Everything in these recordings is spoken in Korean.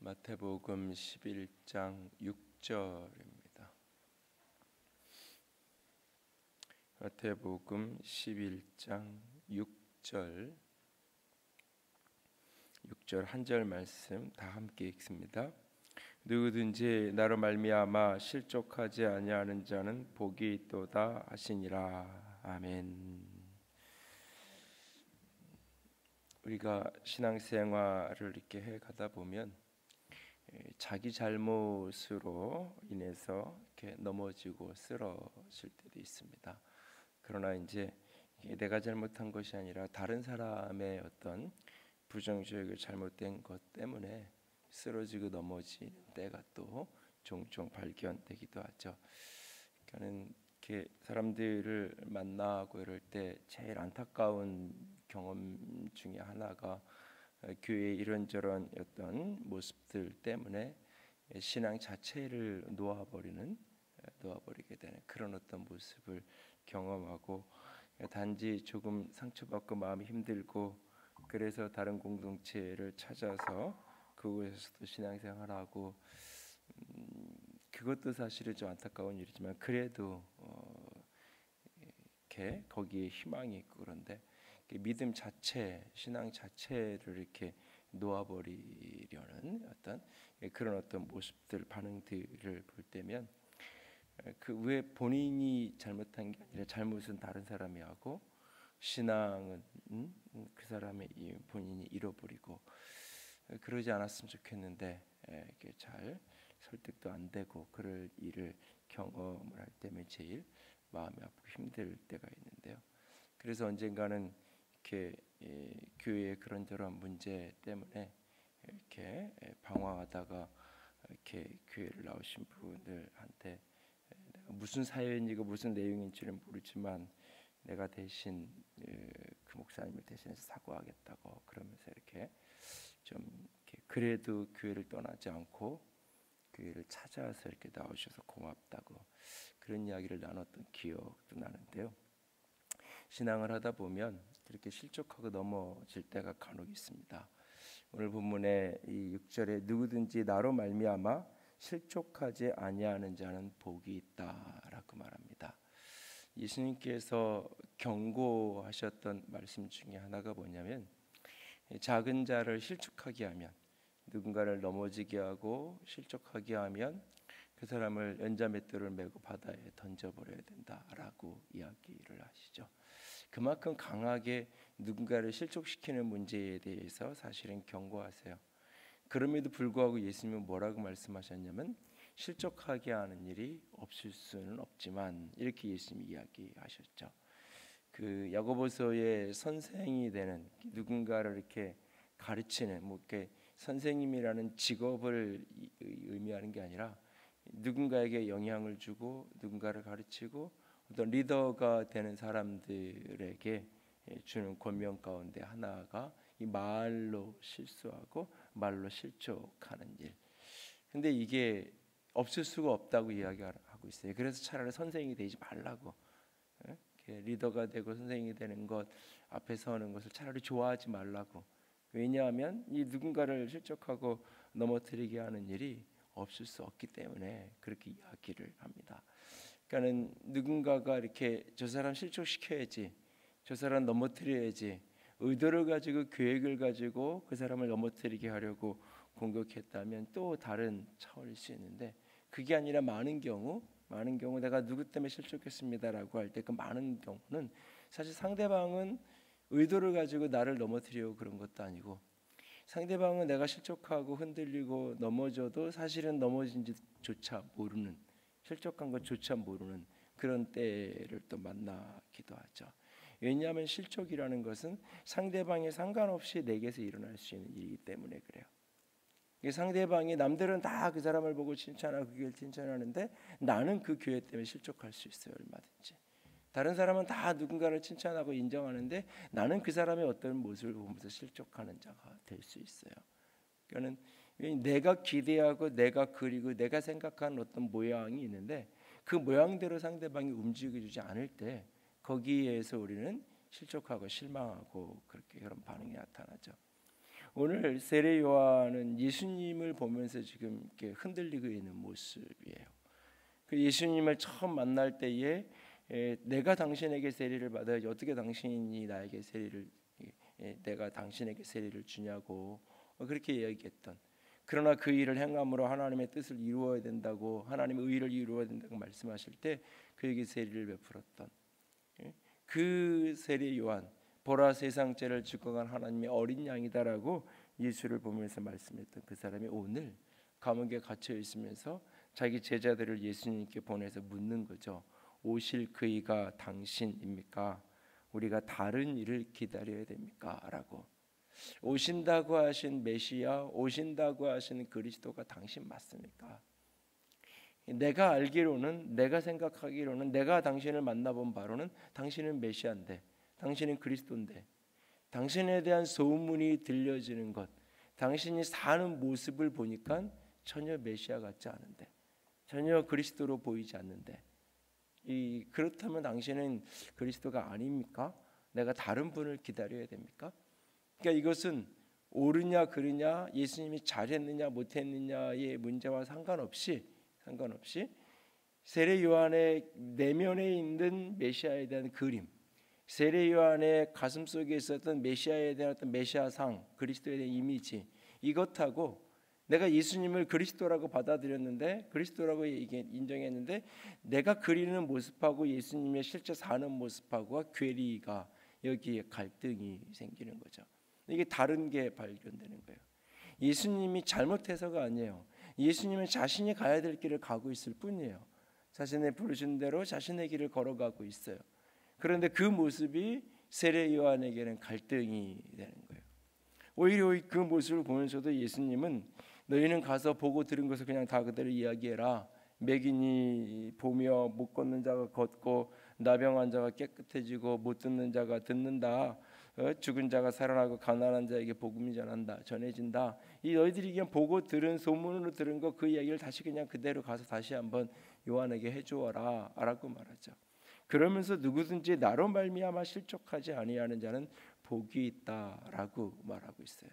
마태복음 11장 6절입니다. 마태복음 11장 6절 한 절 말씀 다 함께 읽습니다. 누구든지 나로 말미암아 실족하지 아니하는 자는 복이 있도다 하시니라. 아멘. 우리가 신앙생활을 이렇게 해가다 보면 자기 잘못으로 인해서 이렇게 넘어지고 쓰러질 때도 있습니다. 그러나 이제 내가 잘못한 것이 아니라 다른 사람의 어떤 부정적이고 잘못된 것 때문에 쓰러지고 넘어지는 때가 또 종종 발견되기도 하죠. 그러니까는 이렇게 사람들을 만나고 이럴 때 제일 안타까운 경험 중에 하나가 교회의 이런저런 어떤 모습들 때문에 신앙 자체를 놓아버리게 되는 그런 어떤 모습을 경험하고, 단지 조금 상처받고 마음이 힘들고 그래서 다른 공동체를 찾아서 그곳에서도 신앙생활하고, 그것도 사실은 좀 안타까운 일이지만 그래도 이렇게 거기에 희망이 있고, 그런데 믿음 자체, 신앙 자체를 이렇게 놓아버리려는 어떤 그런 어떤 모습들, 반응들을 볼 때면 그 왜 본인이 잘못한 게 아니라 잘못은 다른 사람이 하고 신앙은 그 사람의 본인이 잃어버리고, 그러지 않았으면 좋겠는데 이게 잘 설득도 안 되고 그럴 일을 경험을 할 때면 제일 마음이 아프고 힘들 때가 있는데요. 그래서 언젠가는 이렇게 교회의 그런저런 문제 때문에 이렇게 방황하다가 이렇게 교회를 나오신 분들한테 내가 무슨 사연이고 무슨 내용인지는 모르지만 내가 대신 그 목사님을 대신해서 사과하겠다고, 그러면서 이렇게 좀 이렇게 그래도 교회를 떠나지 않고 교회를 찾아서 이렇게 나오셔서 고맙다고 그런 이야기를 나눴던 기억도 나는데요. 신앙을 하다 보면 이렇게 실족하고 넘어질 때가 간혹 있습니다. 오늘 본문의 이 6절에 누구든지 나로 말미암아 실족하지 아니하는 자는 복이 있다라고 말합니다. 예수님께서 경고하셨던 말씀 중에 하나가 뭐냐면, 작은 자를 실족하게 하면, 누군가를 넘어지게 하고 실족하게 하면 그 사람을 연자맷돌을 메고 바다에 던져버려야 된다라고 이야기를 하시죠. 그만큼 강하게 누군가를 실족시키는 문제에 대해서 사실은 경고하세요. 그럼에도 불구하고 예수님은 뭐라고 말씀하셨냐면, 실족하게 하는 일이 없을 수는 없지만, 이렇게 예수님이 이야기하셨죠. 그 야고보서의 선생이 되는, 누군가를 이렇게 가르치는, 이렇게 선생님이라는 직업을 의미하는 게 아니라 누군가에게 영향을 주고 누군가를 가르치고 어떤 리더가 되는 사람들에게 주는 권명 가운데 하나가 이 말로 실수하고 말로 실족하는 일. 근데 이게 없을 수가 없다고 이야기하고 있어요. 그래서 차라리 선생이 되지 말라고, 리더가 되고 선생이 되는 것, 앞에 서는 것을 차라리 좋아하지 말라고. 왜냐하면 이 누군가를 실족하고 넘어뜨리게 하는 일이 없을 수 없기 때문에 그렇게 이야기를 합니다. 그러니까는 누군가가 이렇게 저 사람 실족시켜야지, 저 사람 넘어뜨려야지 의도를 가지고 계획을 가지고 그 사람을 넘어뜨리게 하려고 공격했다면 또 다른 차원일 수 있는데, 그게 아니라 많은 경우 내가 누구 때문에 실족했습니다라고 할 때 그 많은 경우는 사실 상대방은 의도를 가지고 나를 넘어뜨리려고 그런 것도 아니고, 상대방은 내가 실족하고 흔들리고 넘어져도 사실은 넘어진지조차 모르는, 실족한 것조차 모르는 그런 때를 또 만나기도 하죠. 왜냐하면 실족이라는 것은 상대방에 상관없이 내게서 일어날 수 있는 일이기 때문에 그래요. 상대방이, 남들은 다 그 사람을 보고 칭찬하고 그 교회를 칭찬하는데 나는 그 교회 때문에 실족할 수 있어요. 얼마든지. 다른 사람은 다 누군가를 칭찬하고 인정하는데 나는 그 사람의 어떤 모습을 보면서 실족하는 자가 될 수 있어요. 그러니까 내가 기대하고 내가 그리고 내가 생각하는 어떤 모양이 있는데 그 모양대로 상대방이 움직여주지 않을 때 거기에서 우리는 실족하고 실망하고 그렇게 그런 반응이 나타나죠. 오늘 세례 요한은 예수님을 보면서 지금 이렇게 흔들리고 있는 모습이에요. 그 예수님을 처음 만날 때에 내가 당신에게 세례를 받아야지 어떻게 당신이 나에게 세례를 내가 당신에게 세례를 주냐고 그렇게 이야기했던, 그러나 그 일을 행함으로 하나님의 뜻을 이루어야 된다고, 하나님의 의를 이루어야 된다고 말씀하실 때 그에게 세례를 베풀었던 그 세례 요한, 보라 세상 죄를 짓고 간 하나님의 어린 양이다라고 예수를 보면서 말씀했던 그 사람이 오늘 감옥에 갇혀 있으면서 자기 제자들을 예수님께 보내서 묻는 거죠. 오실 그이가 당신입니까? 우리가 다른 일을 기다려야 됩니까? 라고. 오신다고 하신 메시아, 오신다고 하신 그리스도가 당신 맞습니까? 내가 알기로는, 내가 생각하기로는, 내가 당신을 만나본 바로는 당신은 메시아인데, 당신은 그리스도인데, 당신에 대한 소문이 들려지는 것, 당신이 사는 모습을 보니까 전혀 메시아 같지 않은데, 전혀 그리스도로 보이지 않는데, 그렇다면 당신은 그리스도가 아닙니까? 내가 다른 분을 기다려야 됩니까? 그러니까 이것은 옳으냐 그르냐, 예수님이 잘했느냐 못했느냐의 문제와 상관없이 세례 요한의 내면에 있는 메시아에 대한 그림, 세례 요한의 가슴 속에 있었던 메시아에 대한 어떤 메시아상, 그리스도에 대한 이미지, 이것하고 내가 예수님을 그리스도라고 받아들였는데, 그리스도라고 인정했는데, 내가 그리는 모습하고 예수님의 실제 사는 모습하고가 괴리가, 여기에 갈등이 생기는 거죠. 이게 다른 게 발견되는 거예요. 예수님이 잘못해서가 아니에요. 예수님은 자신이 가야 될 길을 가고 있을 뿐이에요. 자신의 부르신 대로 자신의 길을 걸어가고 있어요. 그런데 그 모습이 세례 요한에게는 갈등이 되는 거예요. 오히려 그 모습을 보면서도 예수님은 너희는 가서 보고 들은 것을 그냥 다 그대로 이야기해라. 매gin이 보며 못 걷는 자가 걷고 나병한 자가 깨끗해지고 못 듣는 자가 듣는다. 죽은 자가 살아나고 가난한 자에게 복음이 전해진다. 이 너희들이 그냥 보고 들은, 소문으로 들은 거, 그 이야기를 다시 그냥 그대로 가서 다시 한번 요한에게 해주어라 라고 말하죠. 그러면서 누구든지 나로 말미암아 실족하지 아니하는 자는 복이 있다라고 말하고 있어요.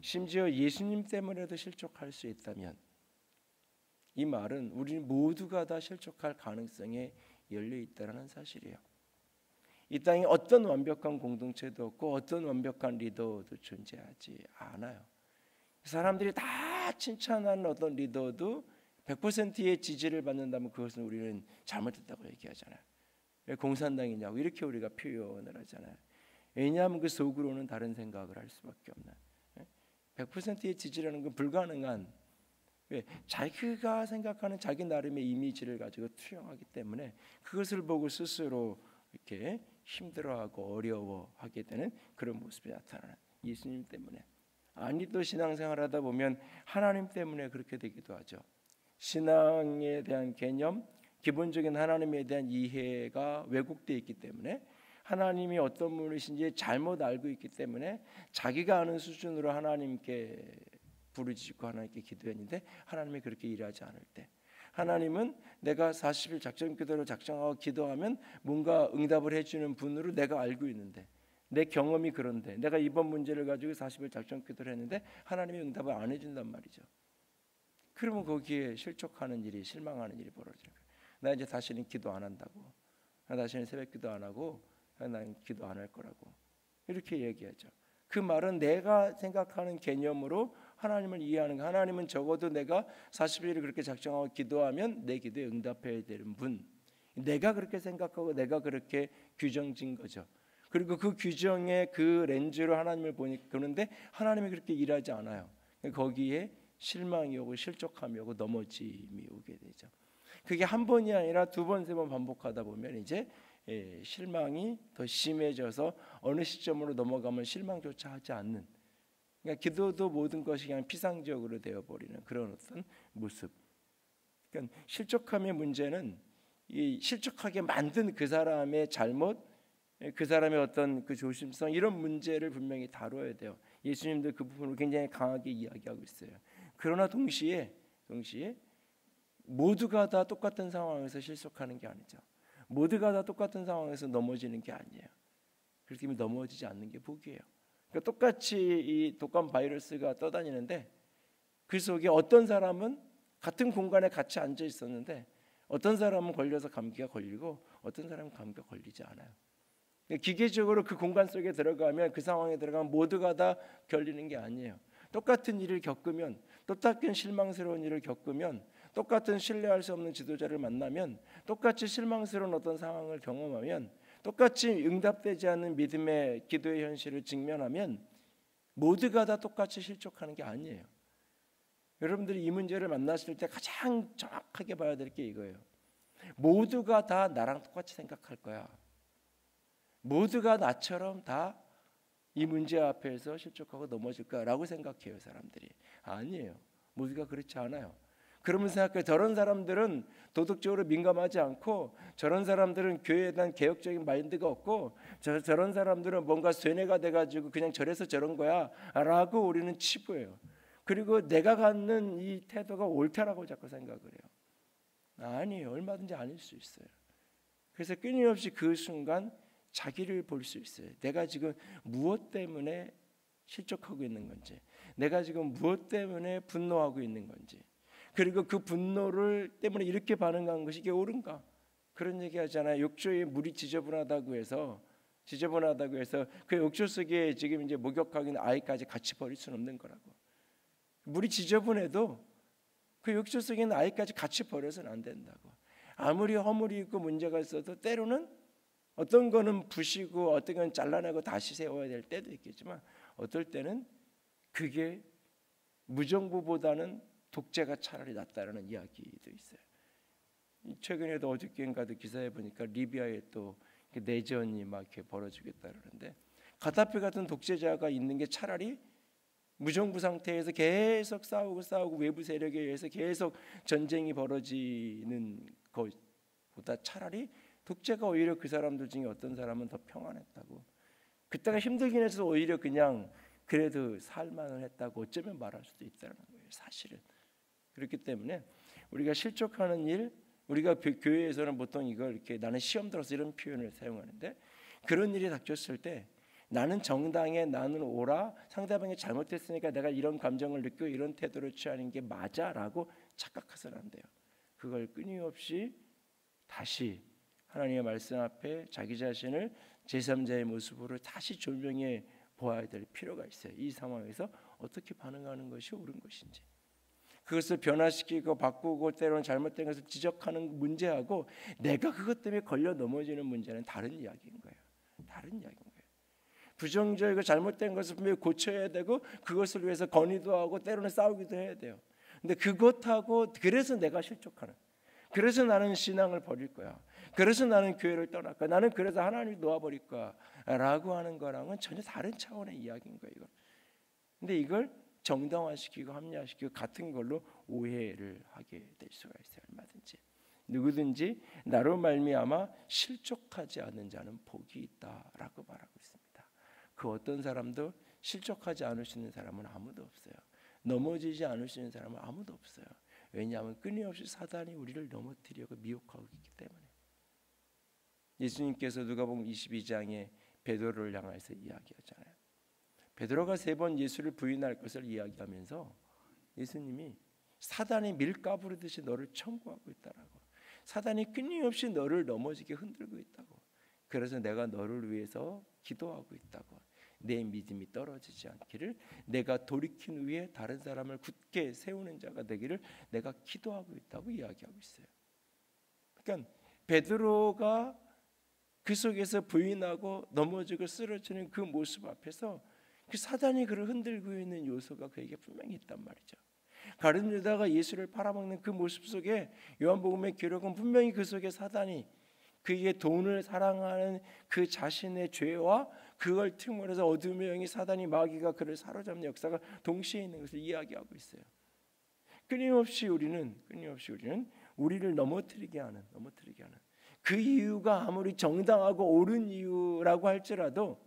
심지어 예수님 때문에도 실족할 수 있다면, 이 말은 우리 모두가 다 실족할 가능성에 열려 있다는 사실이에요. 이 땅에 어떤 완벽한 공동체도 없고 어떤 완벽한 리더도 존재하지 않아요. 사람들이 다 칭찬하는 어떤 리더도 100%의 지지를 받는다면 그것은 우리는 잘못했다고 얘기하잖아요. 왜 공산당이냐고 이렇게 우리가 표현을 하잖아요. 왜냐하면 그 속으로는 다른 생각을 할 수밖에 없는, 100%의 지지라는 건 불가능한, 왜? 자기가 생각하는 자기 나름의 이미지를 가지고 투영하기 때문에 그것을 보고 스스로 이렇게 힘들어하고 어려워하게 되는 그런 모습이 나타나는, 예수님 때문에. 아니, 또 신앙생활하다 보면 하나님 때문에 그렇게 되기도 하죠. 신앙에 대한 개념, 기본적인 하나님에 대한 이해가 왜곡되어 있기 때문에, 하나님이 어떤 분이신지 잘못 알고 있기 때문에 자기가 아는 수준으로 하나님께 부르짖고 하나님께 기도했는데 하나님이 그렇게 일하지 않을 때, 하나님은 내가 40일 작전 기도를 작정하고 기도하면 뭔가 응답을 해주는 분으로 내가 알고 있는데, 내 경험이 그런데 내가 이번 문제를 가지고 40일 작전 기도를 했는데 하나님이 응답을 안 해준단 말이죠. 그러면 거기에 실족하는 일이, 실망하는 일이 벌어지는 거예요. 나 이제 다시는 기도 안 한다고, 나 다시는 새벽 기도 안 하고, 난 기도 안 할 거라고 이렇게 얘기하죠. 그 말은 내가 생각하는 개념으로 하나님을 이해하는 거. 하나님은 적어도 내가 40일을 그렇게 작정하고 기도하면 내 기도에 응답해야 되는 분, 내가 그렇게 생각하고 내가 그렇게 규정진 거죠. 그리고 그 규정의 그 렌즈로 하나님을 보는데 하나님이 그렇게 일하지 않아요. 거기에 실망이 오고 실족함이 오고 넘어짐이 오게 되죠. 그게 한 번이 아니라 두 번, 세 번 반복하다 보면 이제 실망이 더 심해져서 어느 시점으로 넘어가면 실망조차 하지 않는, 그러니까 기도도 모든 것이 그냥 피상적으로 되어버리는 그런 어떤 모습. 그러니까 실족함의 문제는 이 실족하게 만든 그 사람의 잘못, 그 사람의 어떤 그 조심성, 이런 문제를 분명히 다뤄야 돼요. 예수님도 그 부분을 굉장히 강하게 이야기하고 있어요. 그러나 동시에 모두가 다 똑같은 상황에서 실속하는 게 아니죠. 모두가 다 똑같은 상황에서 넘어지는 게 아니에요. 그렇기 때문에 넘어지지 않는 게 복이에요. 그러니까 똑같이 이 독감 바이러스가 떠다니는데 그 속에 어떤 사람은 같은 공간에 같이 앉아 있었는데 어떤 사람은 걸려서 감기가 걸리고 어떤 사람은 감기가 걸리지 않아요. 기계적으로 그 공간 속에 들어가면 그 상황에 들어가면 모두가 다 걸리는 게 아니에요. 똑같은 일을 겪으면, 똑같은 실망스러운 일을 겪으면, 똑같은 신뢰할 수 없는 지도자를 만나면, 똑같이 실망스러운 어떤 상황을 경험하면, 똑같이 응답되지 않는 믿음의 기도의 현실을 직면하면 모두가 다 똑같이 실족하는 게 아니에요. 여러분들이 이 문제를 만났을 때 가장 정확하게 봐야 될 게 이거예요. 모두가 다 나랑 똑같이 생각할 거야. 모두가 나처럼 다 이 문제 앞에서 실족하고 넘어질 거라고 생각해요. 사람들이. 아니에요. 모두가 그렇지 않아요. 그러면 생각해, 저런 사람들은 도덕적으로 민감하지 않고, 저런 사람들은 교회에 대한 개혁적인 마인드가 없고, 저런 사람들은 뭔가 쇠뇌가 돼가지고 그냥 저래서 저런 거야 라고 우리는 치부해요. 그리고 내가 갖는 이 태도가 옳다라고 자꾸 생각을 해요. 아니에요. 얼마든지 아닐 수 있어요. 그래서 끊임없이 그 순간 자기를 볼 수 있어요. 내가 지금 무엇 때문에 실족하고 있는 건지, 내가 지금 무엇 때문에 분노하고 있는 건지, 그리고 그 분노를 때문에 이렇게 반응한 것이 이게 옳은가? 그런 얘기 하잖아요. 욕조에 물이 지저분하다고 해서 그 욕조 속에 지금 이제 목욕하고 있는 아이까지 같이 버릴 수는 없는 거라고. 물이 지저분해도 그 욕조 속에 있는 아이까지 같이 버려서는 안 된다고. 아무리 허물이 있고 문제가 있어도 때로는 어떤 거는 부시고 어떤 건 잘라내고 다시 세워야 될 때도 있겠지만, 어떨 때는 그게 무정부보다는 독재가 차라리 낫다라는 이야기도 있어요. 최근에도 어저께인가도 기사에 보니까 리비아에 또 내전이 막 이렇게 벌어지겠다 그러는데, 가다피 같은 독재자가 있는 게 차라리 무정부 상태에서 계속 싸우고 외부 세력에 의해서 계속 전쟁이 벌어지는 것보다 차라리 독재가 오히려 그 사람들 중에 어떤 사람은 더 평안했다고, 그때가 힘들긴 해서 오히려 그냥 그래도 살만을 했다고 어쩌면 말할 수도 있다는 거예요. 사실은 그렇기 때문에 우리가 실족하는 일, 우리가 교회에서는 보통 이걸 이렇게 나는 시험 들어서 이런 표현을 사용하는데, 그런 일이 닥쳤을 때 나는 정당해, 나는 옳아, 상대방이 잘못했으니까 내가 이런 감정을 느끼고 이런 태도를 취하는 게 맞아라고 착각해서는 안 돼요. 그걸 끊임없이 다시 하나님의 말씀 앞에 자기 자신을 제3자의 모습으로 다시 조명해 보아야 될 필요가 있어요. 이 상황에서 어떻게 반응하는 것이 옳은 것인지, 그것을 변화시키고 바꾸고 때로는 잘못된 것을 지적하는 문제하고 내가 그것 때문에 걸려 넘어지는 문제는 다른 이야기인 거예요. 다른 이야기인 거예요. 부정적이고 잘못된 것을 분명히 고쳐야 되고, 그것을 위해서 건의도 하고 때로는 싸우기도 해야 돼요. 근데 그것하고 그래서 내가 실족하는, 그래서 나는 신앙을 버릴 거야, 그래서 나는 교회를 떠날 거야, 나는 그래서 하나님이 놓아버릴 거야 라고 하는 거랑은 전혀 다른 차원의 이야기인 거예요. 근데 이걸 정당화시키고 합리화시키고 같은 걸로 오해를 하게 될 수가 있어요. 얼마든지 누구든지 나로 말미암아 실족하지 않는 자는 복이 있다라고 말하고 있습니다. 그 어떤 사람도 실족하지 않으시는 사람은 아무도 없어요. 넘어지지 않으시는 사람은 아무도 없어요. 왜냐하면 끊임없이 사단이 우리를 넘어뜨리려고 미혹하고 있기 때문에. 예수님께서 누가복음 22장에 베드로를 향해서 이야기하잖아요. 베드로가 3번 예수를 부인할 것을 이야기하면서 예수님이 사단이 밀가부르듯이 너를 청구하고 있다라고, 사단이 끊임없이 너를 넘어지게 흔들고 있다고, 그래서 내가 너를 위해서 기도하고 있다고, 내 믿음이 떨어지지 않기를, 내가 돌이킨 후에 다른 사람을 굳게 세우는 자가 되기를 내가 기도하고 있다고 이야기하고 있어요. 그러니까 베드로가 그 속에서 부인하고 넘어지고 쓰러지는 그 모습 앞에서 그 사단이 그를 흔들고 있는 요소가 그에게 분명히 있단 말이죠. 가룟 유다가 예수를 팔아먹는 그 모습 속에 요한복음의 기록은 분명히 그 속에 사단이 그의 돈을 사랑하는 그 자신의 죄와 그걸 틈으로 해서 어둠의 영이, 사단이, 마귀가 그를 사로잡는 역사가 동시에 있는 것을 이야기하고 있어요. 끊임없이 우리는 우리를 넘어뜨리게 하는 그 이유가 아무리 정당하고 옳은 이유라고 할지라도,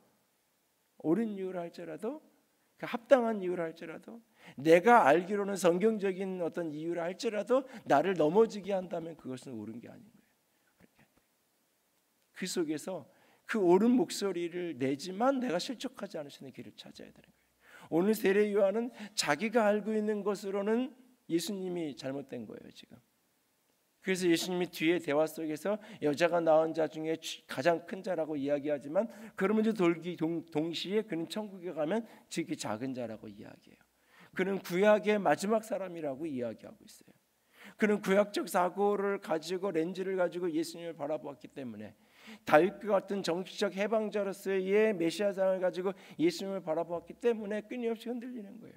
그 합당한 이유라 할지라도, 내가 알기로는 성경적인 어떤 이유라 할지라도 나를 넘어지게 한다면 그것은 옳은 게 아닌 거예요. 그 속에서 그 옳은 목소리를 내지만 내가 실족하지 않을 수 있는 길을 찾아야 되는 거예요. 오늘 세례 요한은 자기가 알고 있는 것으로는 예수님이 잘못된 거예요 지금. 그래서 예수님이 뒤에 대화 속에서 여자가 낳은 자 중에 가장 큰 자라고 이야기하지만 그러면서 동시에 그는 천국에 가면 지극히 작은 자라고 이야기해요. 그는 구약의 마지막 사람이라고 이야기하고 있어요. 그는 구약적 사고를 가지고 렌즈를 가지고 예수님을 바라보았기 때문에 다윗과 같은 정치적 해방자로서의 메시아상을 가지고 예수님을 바라보았기 때문에 끊임없이 흔들리는 거예요.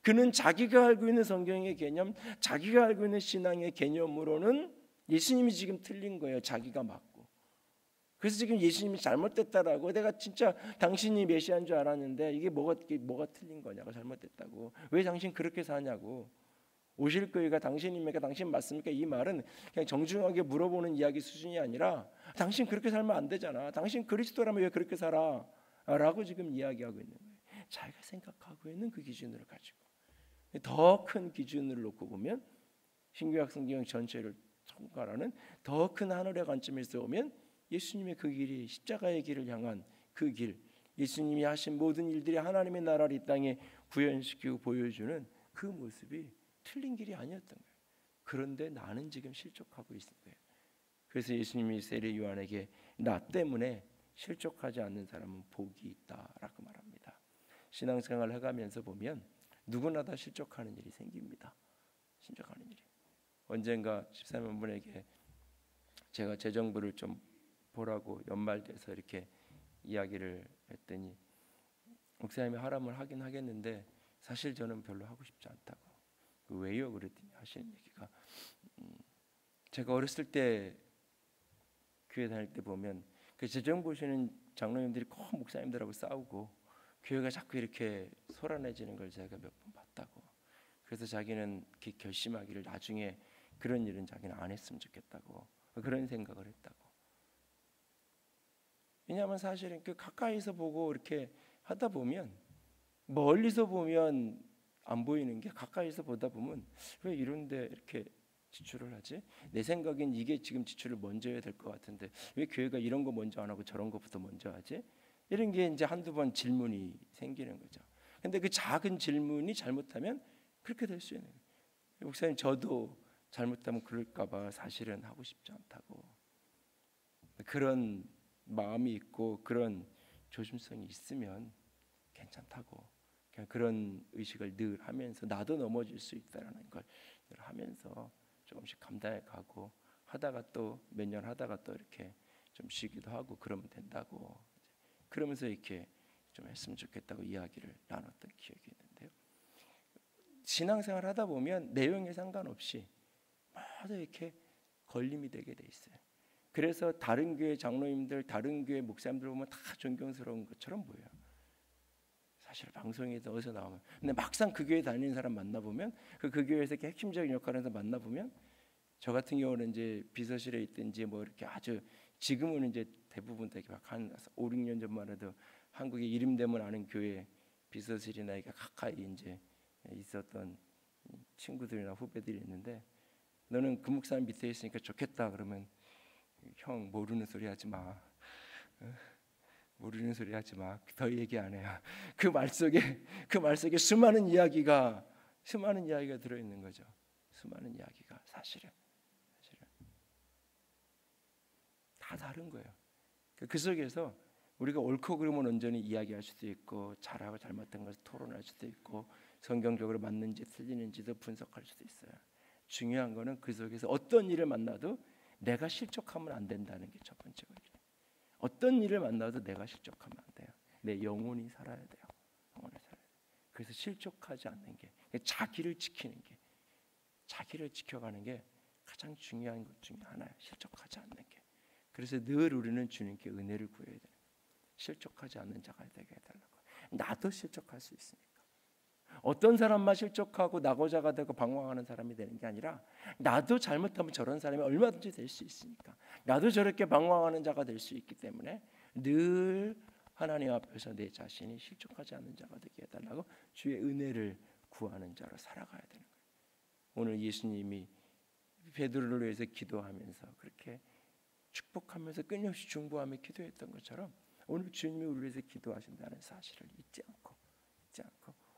그는 자기가 알고 있는 성경의 개념, 자기가 알고 있는 신앙의 개념으로는 예수님이 지금 틀린 거예요. 자기가 맞고. 그래서 지금 예수님이 잘못됐다라고, 내가 진짜 당신이 메시아인 줄 알았는데 이게 뭐가 틀린 거냐고, 잘못됐다고. 왜 당신 그렇게 사냐고. 오실 거이가 당신입니까? 당신 맞습니까? 이 말은 그냥 정중하게 물어보는 이야기 수준이 아니라 당신 그렇게 살면 안 되잖아. 당신 그리스도라면 왜 그렇게 살아? 라고 지금 이야기하고 있는 거예요. 자기가 생각하고 있는 그 기준을 가지고. 더 큰 기준을 놓고 보면 신구약 성경 전체를 통과하는 더 큰 하늘의 관점에서 보면 예수님의 그 길이 십자가의 길을 향한 그 길, 예수님이 하신 모든 일들이 하나님의 나라를 이 땅에 구현시키고 보여주는 그 모습이 틀린 길이 아니었던 거예요. 그런데 나는 지금 실족하고 있는 거예요. 그래서 예수님이 세례 요한에게 나 때문에 실족하지 않는 사람은 복이 있다라고 말합니다. 신앙생활을 해가면서 보면 누구나 다 실족하는 일이 생깁니다. 실족하는 일이. 언젠가 집사님분에게 제가 재정부를 좀 보라고 연말 돼서 이렇게 이야기를 했더니 목사님이 하라면 하긴 하겠는데 사실 저는 별로 하고 싶지 않다고. 왜요? 그랬더니 하시는 얘기가 제가 어렸을 때 교회 다닐 때 보면 그 재정 보시는 장로님들이 꼭 목사님들하고 싸우고 교회가 자꾸 이렇게 소란해지는 걸 제가 몇 번 봤다고. 그래서 자기는 이렇게 결심하기를 나중에 그런 일은 자기는 안 했으면 좋겠다고 그런 생각을 했다고. 왜냐하면 사실은 그 가까이서 보고 이렇게 하다 보면 멀리서 보면 안 보이는 게 가까이서 보다 보면 왜 이런데 이렇게 지출을 하지? 내 생각엔 이게 지금 지출을 먼저 해야 될 것 같은데 왜 교회가 이런 거 먼저 안 하고 저런 것부터 먼저 하지? 이런 게 이제 한두 번 질문이 생기는 거죠. 근데 그 작은 질문이 잘못하면 그렇게 될 수 있는 거예요. 목사님 저도 잘못하면 그럴까 봐 사실은 하고 싶지 않다고. 그런 마음이 있고 그런 조심성이 있으면 괜찮다고. 그냥 그런 의식을 늘 하면서 나도 넘어질 수 있다라는 걸 늘 하면서 조금씩 감당해 가고 하다가 또 몇 년 하다가 또 이렇게 좀 쉬기도 하고 그러면 된다고. 그러면서 이렇게 좀 했으면 좋겠다고 이야기를 나눴던 기억이 있는데요. 신앙생활 하다 보면 내용에 상관없이 모두 이렇게 걸림이 되게 돼 있어요. 그래서 다른 교회 장로님들, 다른 교회 목사님들 보면 다 존경스러운 것처럼 보여요. 사실 방송에서 어디서 나오면, 근데 막상 그 교회 다니는 사람 만나보면 그 교회에서 핵심적인 역할을 해서 만나보면 저 같은 경우는 이제 비서실에 있든지 뭐 이렇게 아주 지금은 이제 대부분 되게 한 5, 6년 전만 해도 한국에 이름 되면 아는 교회 비서실이나 이게 가까이 이제 있었던 친구들이나 후배들이 있는데 너는 그 목사님 밑에 있으니까 좋겠다 그러면 형 모르는 소리 하지 마. 모르는 소리 하지 마. 더 얘기 안 해요. 그 말 속에 수많은 이야기가 들어 있는 거죠. 수많은 이야기가 사실은 다 다른 거예요. 그 속에서 우리가 옳고 그름은 온전히 이야기할 수도 있고 잘하고 잘못된 것을 토론할 수도 있고 성경적으로 맞는지 틀리는지도 분석할 수도 있어요. 중요한 거는 그 속에서 어떤 일을 만나도 내가 실족하면 안 된다는 게 첫 번째 거예요. 어떤 일을 만나도 내가 실족하면 안 돼요. 내 영혼이 살아야 돼요. 영혼이 살아야 돼요. 그래서 실족하지 않는 게 자기를 지키는 게 자기를 지켜가는 게 가장 중요한 것 중에 하나예요. 실족하지 않는 게. 그래서 늘 우리는 주님께 은혜를 구해야 되는 거예요. 실족하지 않는 자가 되게 해달라고. 나도 실족할 수 있으니까. 어떤 사람만 실족하고 낙오자가 되고 방황하는 사람이 되는 게 아니라 나도 잘못하면 저런 사람이 얼마든지 될 수 있으니까 나도 저렇게 방황하는 자가 될 수 있기 때문에 늘 하나님 앞에서 내 자신이 실족하지 않는 자가 되게 해달라고 주의 은혜를 구하는 자로 살아가야 되는 거예요. 오늘 예수님이 베드로를 위해서 기도하면서 그렇게 축복하면서 끊임없이 중보하며 기도했던 것처럼 오늘 주님이 우리를 위해서 기도하신다는 사실을 잊지 않고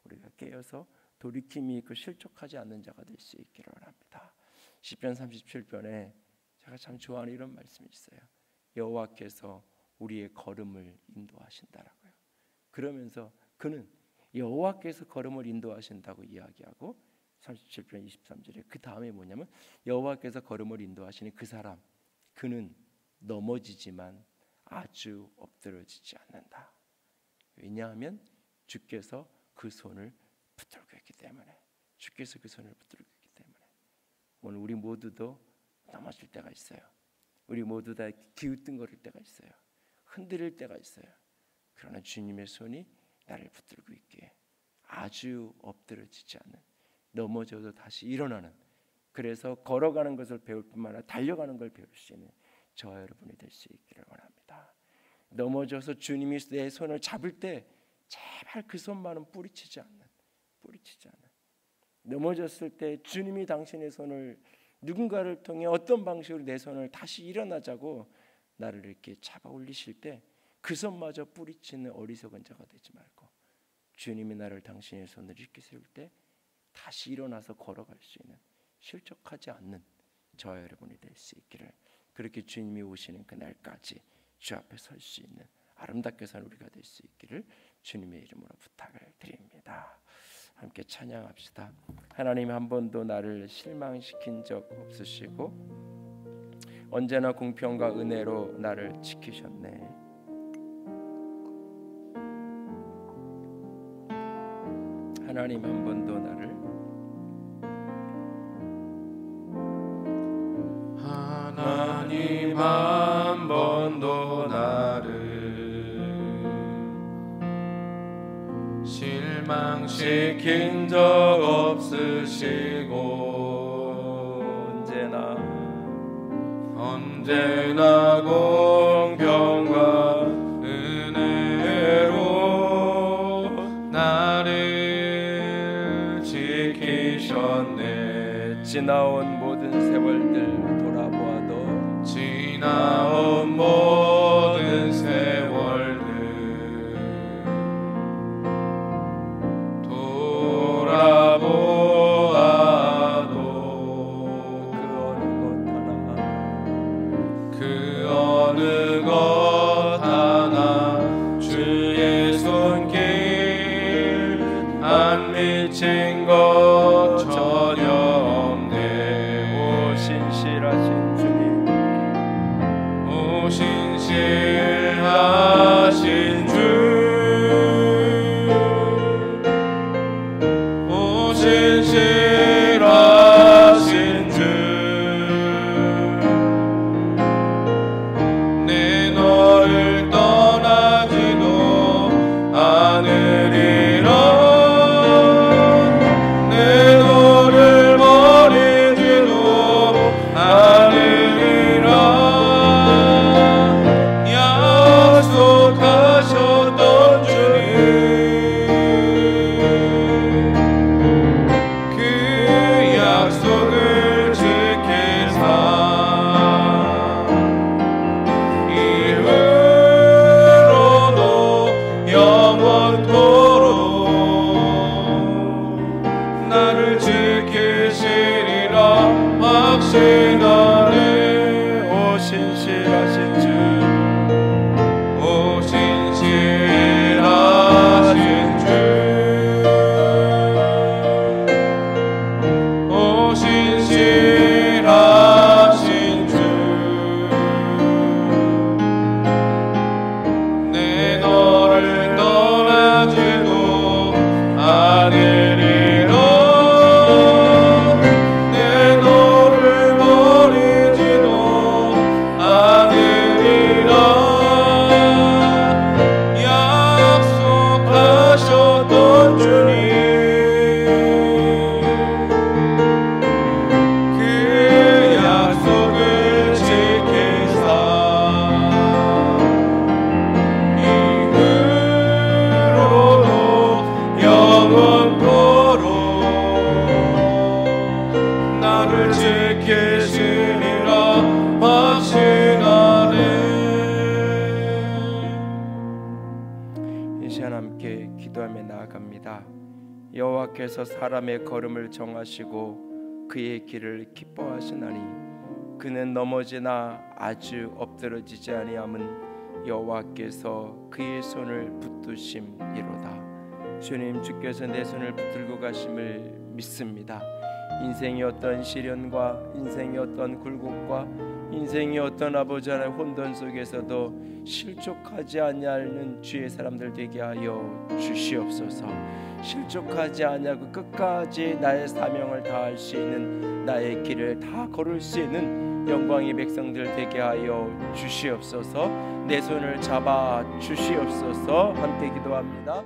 우리가 깨어서 돌이킴이 있고 실족하지 않는 자가 될 수 있기를 원합니다. 시편 37편에 제가 참 좋아하는 이런 말씀이 있어요. 여호와께서 우리의 걸음을 인도하신다라고요. 그러면서 그는 여호와께서 걸음을 인도하신다고 이야기하고 37편 23절에 그 다음에 뭐냐면 여호와께서 걸음을 인도하시니 그 사람 그는 넘어지지만 아주 엎드러지지 않는다. 왜냐하면 주께서 그 손을 붙들고 있기 때문에, 주께서 그 손을 붙들고 있기 때문에. 오늘 우리 모두도 넘어질 때가 있어요. 우리 모두 다 기웃등거릴 때가 있어요. 흔들릴 때가 있어요. 그러나 주님의 손이 나를 붙들고 있기에 아주 엎드러지지 않는, 넘어져도 다시 일어나는, 그래서 걸어가는 것을 배울 뿐만 아니라 달려가는 걸 배울 수 있는 저와 여러분이 될 수 있기를 원합니다. 넘어져서 주님이 내 손을 잡을 때 제발 그 손만은 뿌리치지 않는, 넘어졌을 때 주님이 당신의 손을, 누군가를 통해 어떤 방식으로 내 손을 다시 일어나자고 나를 이렇게 잡아 올리실 때 그 손마저 뿌리치는 어리석은 자가 되지 말고, 주님이 나를 당신의 손을 이렇게 세울 때 다시 일어나서 걸어갈 수 있는, 실족하지 않는 저와 여러분이 될 수 있기를, 그렇게 주님이 오시는 그날까지 주 앞에 설 수 있는 아름답게 사는 우리가 될 수 있기를 주님의 이름으로 부탁을 드립니다. 함께 찬양합시다. 하나님, 한 번도 나를 실망시킨 적 없으시고 언제나 공평과 은혜로 나를 지키셨네. 하나님, 한 번도 나를, 하나님 한 번도 나를 실망시킨 적 없으시고 언제나 공평과 은혜로 나를 지키셨네. 지나온 모든 세월들 돌아보아도, 지나온 모든 세월들 돌아보아도 그 어느 것 하나 주의 손길 안 미친 것 전혀 없네. 오 신실하신 주님, 오 신실하신 주, 오 신실하신 주, 내 너를 떠나지도 않으리라. 내 너를 버리지도 않으리라. 같이 함께 기도하며 나아갑니다. 여호와께서 사람의 걸음을 정하시고 그의 길을 기뻐하시나니 그는 넘어지나 아주 엎드러지지 아니함은 여호와께서 그의 손을 붙드심이로다. 주님, 주께서 내 손을 붙들고 가심을 믿습니다. 인생의 어떤 시련과 인생의 어떤 굴곡과 인생의 어떤 아버지 하나의 혼돈 속에서도 실족하지 아니하는 주의 사람들 되게 하여 주시옵소서. 실족하지 아니하고 끝까지 나의 사명을 다할 수 있는, 나의 길을 다 걸을 수 있는 영광의 백성들 되게 하여 주시옵소서. 내 손을 잡아 주시옵소서. 함께 기도합니다.